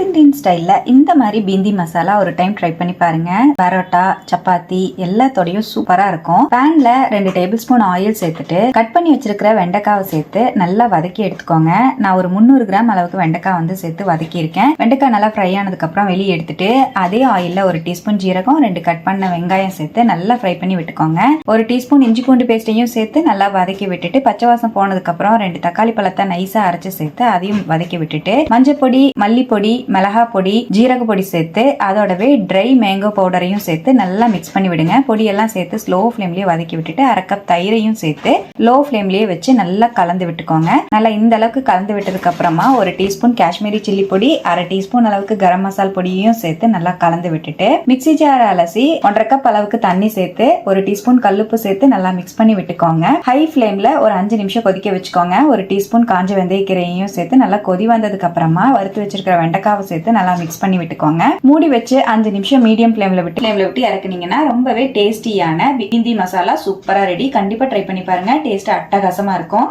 Indian ஸ்டைல்ல இந்த மாதிரி பிந்தி மசாலா ஒரு டைம் ட்ரை பண்ணி பாருங்க. பரோட்டா, சப்பாத்தி எல்லாத்தோடையும் சூப்பரா இருக்கும். பேன்ல 2 டேபிள் ஸ்பூன் ஆயில் சேர்த்துட்டு கட் பண்ணி வச்சிருக்கிற வெண்டைக்காவை சேர்த்து நல்லா வதக்கி எடுத்துக்கோங்க. நான் ஒரு 300 கிராம் அளவுக்கு வெண்டைக்காய் சேர்த்து வதக்கி இருக்கேன். வெண்டைக்காய் நல்லா ஃப்ரை ஆனதுக்கு அப்புறம் வெளியே எடுத்துட்டு அதே ஆயில்ல 1 டீஸ்பூன் ஜீரகம், 2 கட் பண்ண வெங்காயம் சேர்த்து நல்லா ஃப்ரை பண்ணி விட்டுக்கோங்க. 1 டீஸ்பூன் இஞ்சி பூண்டு பேஸ்டையும் சேர்த்து நல்லா வதக்கி விட்டுட்டு பச்சை வாசம் போனதுக்கு அப்புறம் 2 தக்காளி பழத்தை நைஸா அரைச்சு சேர்த்து அதையும் வதக்கி விட்டுட்டு மஞ்சள் பொடி, மல்லிப்பொடி, மிளகா பொடி, ஜீரக பொடி சேர்த்து அதோடவே ட்ரை மேங்கோ பவுடரையும் சேர்த்து நல்லா மிக்ஸ் பண்ணி விடுங்க. பொடியெல்லாம் சேர்த்து ஸ்லோ ஃப்ளேம்லயே வதக்கி விட்டுட்டு 1/2 கப் தயிரையும் சேர்த்து லோ ஃப்ளேம்லயே வச்சு நல்லா கலந்து விட்டுக்கோங்க. நல்லா இந்த அளவுக்கு கலந்து விட்டதுக்கு அப்புறமா 1 டீஸ்பூன் காஷ்மீரி சில்லி பொடி, 1/2 டீஸ்பூன் அளவுக்கு கரம் மசால் பொடியையும் சேர்த்து நல்லா கலந்து விட்டுட்டு மிக்ஸி ஜார் அலசி 1/2 கப் அளவுக்கு தண்ணி சேர்த்து 1 டீஸ்பூன் கல்லுப்பு சேர்த்து நல்லா மிக்ஸ் பண்ணி விட்டுக்கோங்க. ஹை ஃப்ளேம்ல ஒரு 5 நிமிஷம் கொதிக்க வச்சுக்கோங்க. 1 டீஸ்பூன் காஞ்ச வெந்தயக்கீரையும் சேர்த்து நல்லா கொதி வந்ததுக்கு அப்புறமா வறுத்து வச்சிருக்கிற வெண்டைக்காவை சேர்த்து நல்லா மிக்ஸ் பண்ணி விட்டுக்கோங்க. மூடி வச்சு 5 நிமிஷம் மீடியம் ஃப்ளேம்ல விட்டு இறக்குனீங்கன்னா ரொம்பவே டேஸ்டியான பிந்தி மசாலா சூப்பரா ரெடி. கண்டிப்பா ட்ரை பண்ணி பாருங்க. டேஸ்ட் அட்டகாசமா இருக்கும்.